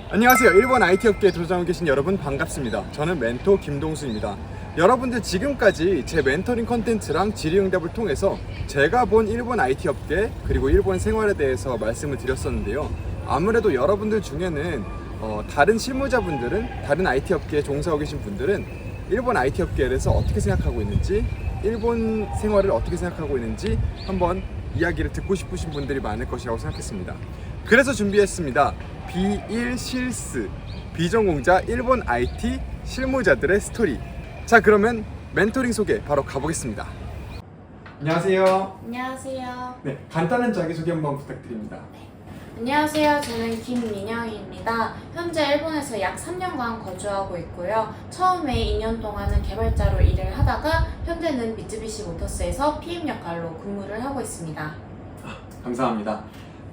안녕하세요. 일본 IT 업계에 도전하고 계신 여러분 반갑습니다. 저는 멘토 김동수입니다. 여러분들 지금까지 제 멘토링 컨텐츠랑 질의응답을 통해서 제가 본 일본 IT 업계 그리고 일본 생활에 대해서 말씀을 드렸었는데요. 아무래도 여러분들 중에는 다른 실무자분들은 다른 IT 업계에 종사하고 계신 분들은 일본 IT 업계에 대해서 어떻게 생각하고 있는지 일본 생활을 어떻게 생각하고 있는지 한번 이야기를 듣고 싶으신 분들이 많을 것이라고 생각했습니다. 그래서 준비했습니다. 비일실스 비전공자 일본 IT 실무자들의 스토리. 자, 그러면 멘토링 소개 바로 가보겠습니다. 안녕하세요. 안녕하세요. 네, 간단한 자기소개 한번 부탁드립니다. 안녕하세요. 저는 김민영입니다. 현재 일본에서 약 3년간 거주하고 있고요. 처음에 2년 동안은 개발자로 일을 하다가 현재는 미쯔비시 모터스에서 PM 역할로 근무를 하고 있습니다. 감사합니다.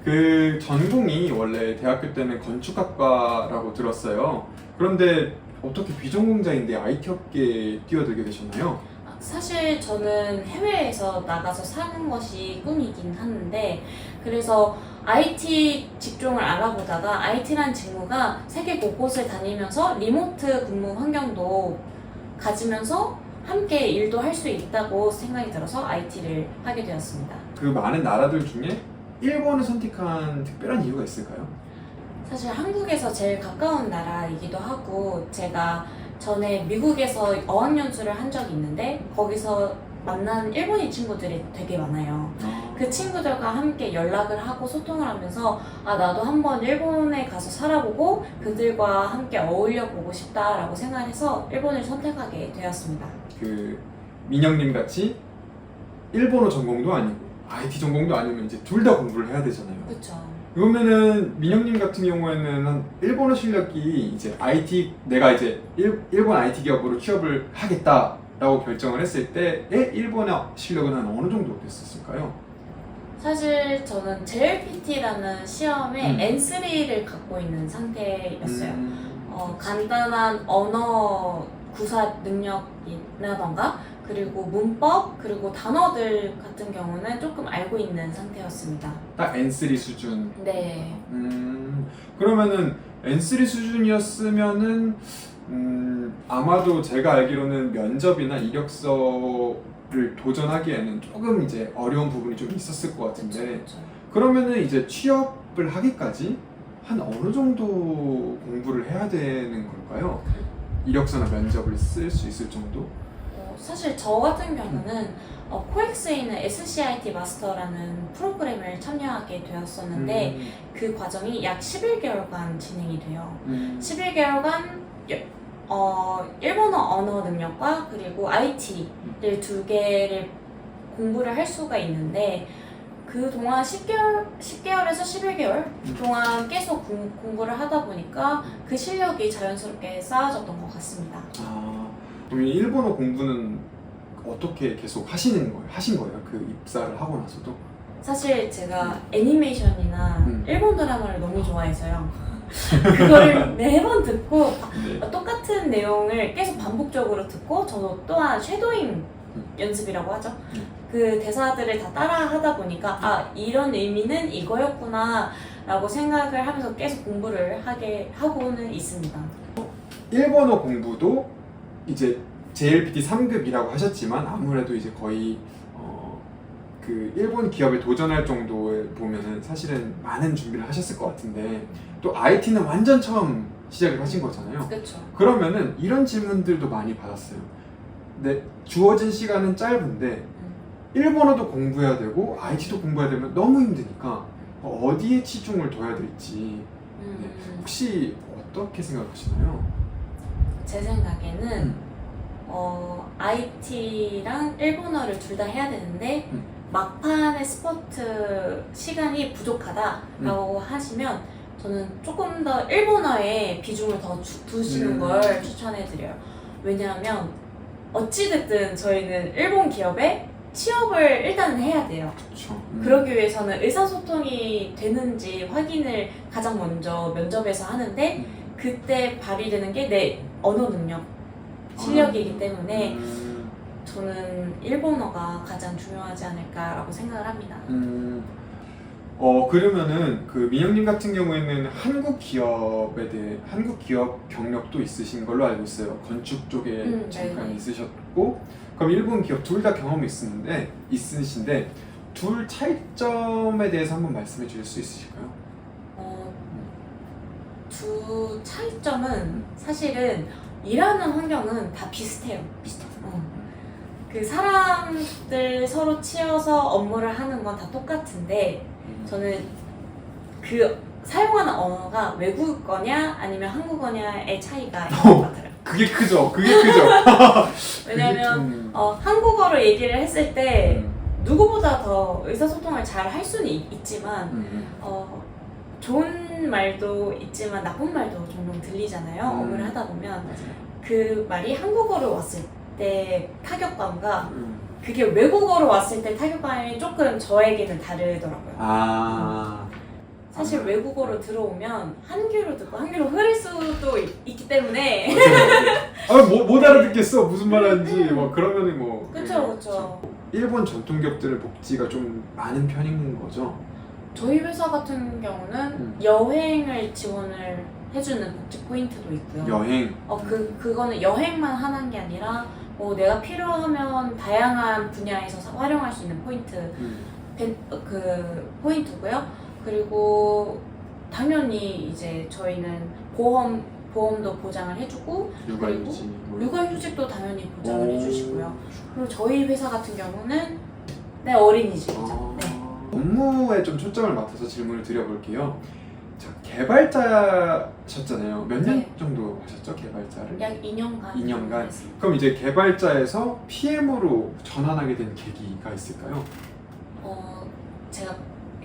그 전공이 원래 대학교 때는 건축학과라고 들었어요. 그런데 어떻게 비전공자인데 IT 업계에 뛰어들게 되셨나요? 사실 저는 해외에서 나가서 사는 것이 꿈이긴 하는데, 그래서 IT 직종을 알아보다가 IT라는 직무가 세계 곳곳을 다니면서 리모트 근무 환경도 가지면서 함께 일도 할 수 있다고 생각이 들어서 IT를 하게 되었습니다. 그 많은 나라들 중에 일본을 선택한 특별한 이유가 있을까요? 사실 한국에서 제일 가까운 나라이기도 하고, 제가 전에 미국에서 어학연수를 한 적이 있는데 거기서 만난 일본인 친구들이 되게 많아요. 그 친구들과 함께 연락을 하고 소통을 하면서 나도 한번 일본에 가서 살아보고 그들과 함께 어울려 보고 싶다라고 생각해서 일본을 선택하게 되었습니다. 그 민영님 같이 일본어 전공도 아니고 IT 전공도 아니면 이제 둘 다 공부를 해야 되잖아요. 그렇죠. 그러면은 민영님 같은 경우에는 일본어 실력이 이제 내가 이제 일본 IT 기업으로 취업을 하겠다라고 결정을 했을 때의 일본어 실력은 한 어느 정도 됐었을까요? 사실 저는 JLPT라는 시험에 N3를 갖고 있는 상태였어요. 간단한 언어 구사 능력이라던가 그리고 문법 그리고 단어들 같은 경우는 조금 알고 있는 상태였습니다. 딱 N3 수준. 네. 그러면은 N3 수준이었으면은 아마도 제가 알기로는 면접이나 이력서를 도전하기에는 조금 이제 어려운 부분이 좀 있었을 것 같은데, 그쵸. 그러면은 이제 취업을 하기까지 한 어느 정도 공부를 해야 되는 걸까요? 이력서나 면접을 쓸 수 있을 정도? 사실 저 같은 경우는 코엑스에 있는 SCIT 마스터라는 프로그램을 참여하게 되었었는데 그 과정이 약 11개월간 진행이 돼요. 11개월간 일본어 언어 능력과 그리고 IT를 두 개를 공부를 할 수가 있는데, 그동안 10개월에서 11개월 동안 계속 공부를 하다 보니까 그 실력이 자연스럽게 쌓아졌던 것 같습니다. 그럼 이 일본어 공부는 어떻게 계속 하신 거예요? 그 입사를 하고 나서도? 사실 제가 애니메이션이나 일본 드라마를 너무 좋아해서요. 그거를 매번 듣고 똑같은 내용을 계속 반복적으로 듣고, 저도 또한 쉐도잉 연습이라고 하죠. 그 대사들을 다 따라 하다 보니까 이런 의미는 이거였구나 라고 생각을 하면서 계속 공부를 하고는 있습니다. 일본어 공부도 이제 JLPT 3급이라고 하셨지만 아무래도 이제 거의 그 일본 기업에 도전할 정도에 보면은 사실은 많은 준비를 하셨을 것 같은데, 또 IT는 완전 처음 시작을 하신 거잖아요. 그렇죠. 그러면은 이런 질문들도 많이 받았어요. 근데 주어진 시간은 짧은데 일본어도 공부해야 되고 IT도 공부해야 되면 너무 힘드니까 어디에 치중을 둬야 될지 혹시 어떻게 생각하시나요? 제 생각에는 IT랑 일본어를 둘 다 해야 되는데 막판에 스포트 시간이 부족하다라고 하시면 저는 조금 더 일본어에 비중을 더 두시는 걸 추천해드려요. 왜냐하면 어찌됐든 저희는 일본 기업에 취업을 일단은 해야 돼요. 그렇죠. 그러기 위해서는 의사소통이 되는지 확인을 가장 먼저 면접에서 하는데, 그때 발휘되는 게 내 언어 능력, 실력이기 때문에 저는 일본어가 가장 중요하지 않을까라고 생각을 합니다. 그러면은 그 민영님 같은 경우에는 한국 기업 경력도 있으신 걸로 알고 있어요. 건축 쪽에 잠깐 네네. 있으셨고, 그럼 일본 기업 둘 다 경험이 있으신데 둘 차이점에 대해서 한번 말씀해 주실 수 있으실까요? 두 차이점은 사실은 일하는 환경은 다 비슷해요. 비슷하구나. 그 사람들 서로 치여서 업무를 하는 건 다 똑같은데 저는 그 사용하는 언어가 외국어냐 아니면 한국어냐의 차이가 있는 것 같아요. 그게 크죠. 왜냐면 한국어로 얘기를 했을 때 누구보다 더 의사소통을 잘 할 수는 있지만 좋은 말도 있지만 나쁜 말도 종종 들리잖아요. 업무를 하다 보면 그 말이 한국어로 왔을 때 타격감과 그게 외국어로 왔을 때 타격감이 조금 저에게는 다르더라고요. 사실 외국어로 들어오면 한규로 듣고 한규로 흐를 수도 있기 때문에 못 알아듣겠어. 무슨 말 하는지. 그러면은 그쵸. 일본 전통 기업들의 복지가 좀 많은 편인 거죠. 저희 회사 같은 경우는 여행을 지원을 해주는 복지 포인트도 있고요. 여행. 그거는 여행만 하는 게 아니라 내가 필요하면 다양한 분야에서 활용할 수 있는 포인트, 그 포인트고요. 그리고 당연히 이제 저희는 보험도 보장을 해주고 육아휴직. 육아휴직도 당연히 보장을 해주시고요. 그리고 저희 회사 같은 경우는 어린이집이죠. 네. 업무에 좀 초점을 맞춰서 질문을 드려볼게요. 자, 개발자셨잖아요. 몇 년 정도 하셨죠, 개발자를? 약 2년간. 2년간. 그럼 이제 개발자에서 PM으로 전환하게 된 계기가 있을까요? 제가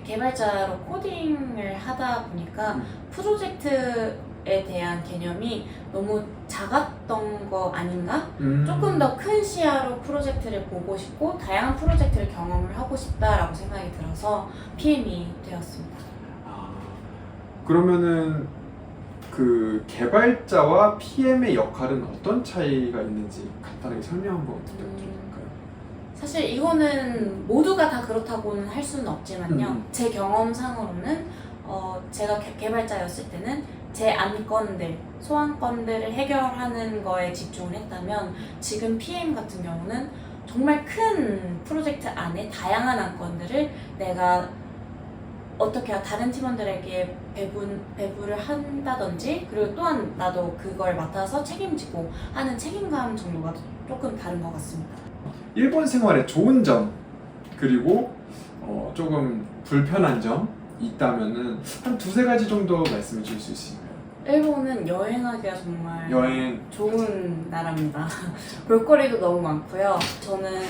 개발자로 코딩을 하다 보니까 프로젝트에 대한 개념이 너무 작았던 거 아닌가? 조금 더 큰 시야로 프로젝트를 보고 싶고 다양한 프로젝트를 경험을 하고 싶다라고 생각이 들어서 PM이 되었습니다. 그러면은 그 개발자와 PM의 역할은 어떤 차이가 있는지 간단하게 설명 한번 부탁드릴까요? 사실 이거는 모두가 다 그렇다고는 할 수는 없지만요. 제 경험상으로는 제가 개발자였을 때는 제 안건들, 소안건들을 해결하는 거에 집중을 했다면 지금 PM 같은 경우는 정말 큰 프로젝트 안에 다양한 안건들을 내가 어떻게 다른 팀원들에게 배부를 한다든지 그리고 또한 나도 그걸 맡아서 책임지고 하는 책임감 정도가 조금 다른 것 같습니다. 일본 생활의 좋은 점 그리고 조금 불편한 점 있다면은 한 두세 가지 정도 말씀해 주실 수 있을까요? 일본은 여행하기가 정말 여행 좋은 나라입니다. 볼거리도 너무 많고요. 저는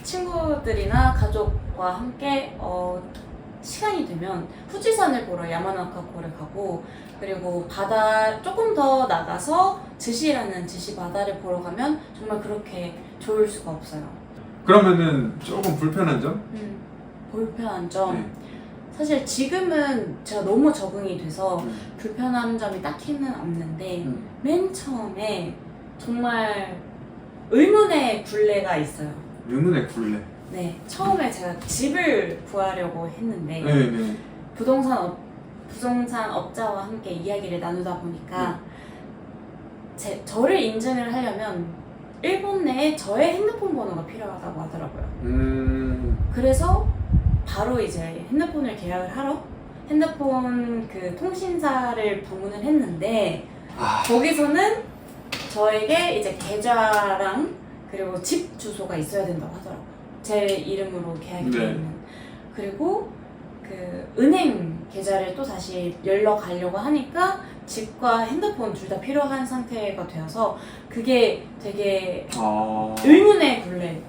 친구들이나 가족과 함께 시간이 되면 후지산을 보러 야마나카코를 가고 그리고 바다 조금 더 나가서 즈시라는 즈시 바다를 보러 가면 정말 그렇게 좋을 수가 없어요. 그러면은 조금 불편한 점? 불편한 점? 네. 사실 지금은 제가 너무 적응이 돼서 불편한 점이 딱히는 없는데 맨 처음에 정말 의문의 굴레가 있어요. 의문의 굴레. 네, 처음에 제가 집을 구하려고 했는데 네네. 부동산 업자와 함께 이야기를 나누다 보니까 저를 인증을 하려면 일본 내에 저의 핸드폰 번호가 필요하다고 하더라고요. 그래서 바로 이제 핸드폰을 계약을 하러 핸드폰 그 통신사를 방문을 했는데 거기서는 저에게 이제 계좌랑 그리고 집 주소가 있어야 된다고 하더라고요. 제 이름으로 계약이 되어 있는. 그리고 그 은행 계좌를 또 다시 열러 가려고 하니까 집과 핸드폰 둘 다 필요한 상태가 되어서 그게 되게 의문의 굴레.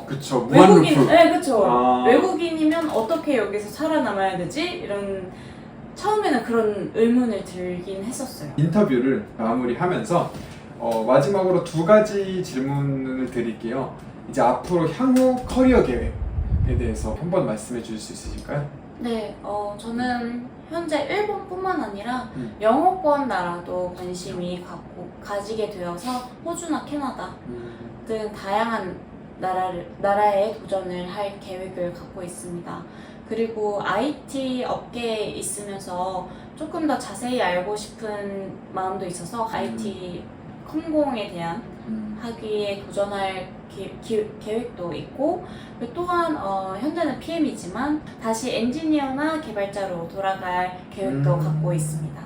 그쵸. 외국인, 네, 그쵸. 아. 외국인이면 어떻게 여기서 살아남아야 되지? 이런 처음에는 그런 의문을 들긴 했었어요. 인터뷰를 마무리하면서 마지막으로 두 가지 질문을 드릴게요. 이제 앞으로 향후 커리어 계획에 대해서 한번 말씀해 주실 수 있으실까요? 네, 저는 현재 일본뿐만 아니라 영어권 나라도 관심이 가지게 되어서 호주나 캐나다 등 다양한 나라에 도전을 할 계획을 갖고 있습니다. 그리고 IT 업계에 있으면서 조금 더 자세히 알고 싶은 마음도 있어서 IT 컴공에 대한 학위에 도전할 계획도 있고, 그리고 또한 현재는 PM이지만 다시 엔지니어나 개발자로 돌아갈 계획도 갖고 있습니다.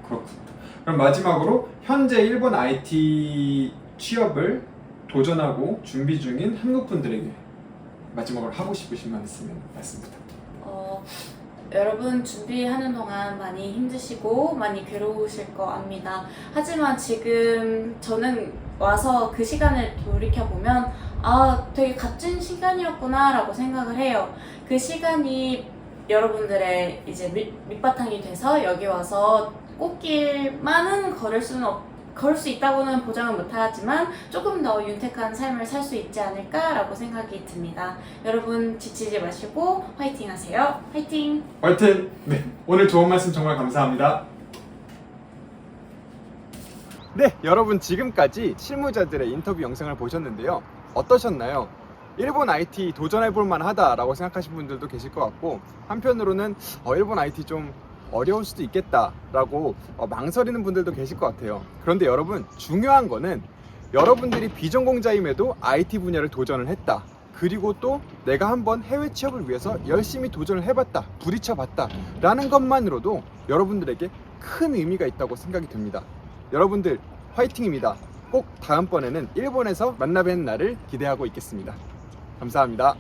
그렇군요. 그럼 마지막으로 현재 일본 IT 취업을 도전하고 준비 중인 한국 분들에게 마지막으로 하고 싶으신 말 있으면 말씀 부탁드립니다. 여러분 준비하는 동안 많이 힘드시고 많이 괴로우실 거 압니다. 하지만 지금 저는 와서 그 시간을 돌이켜보면 되게 값진 시간이었구나 라고 생각을 해요. 그 시간이 여러분들의 이제 밑바탕이 돼서 여기 와서 꽃길만은 걸을 수 있다고는 보장은 못하지만 조금 더 윤택한 삶을 살 수 있지 않을까라고 생각이 듭니다. 여러분 지치지 마시고 화이팅 하세요. 화이팅! 화이팅! 네, 오늘 좋은 말씀 정말 감사합니다. 네, 여러분 지금까지 실무자들의 인터뷰 영상을 보셨는데요. 어떠셨나요? 일본 IT 도전해볼 만하다라고 생각하시는 분들도 계실 것 같고, 한편으로는 일본 IT 좀 어려울 수도 있겠다라고 망설이는 분들도 계실 것 같아요. 그런데 여러분, 중요한 거는 여러분들이 비전공자임에도 IT 분야를 도전을 했다. 그리고 또 내가 한번 해외 취업을 위해서 열심히 도전을 해봤다, 부딪혀봤다 라는 것만으로도 여러분들에게 큰 의미가 있다고 생각이 듭니다. 여러분들 화이팅입니다. 꼭 다음번에는 일본에서 만나 뵙는 날을 기대하고 있겠습니다. 감사합니다.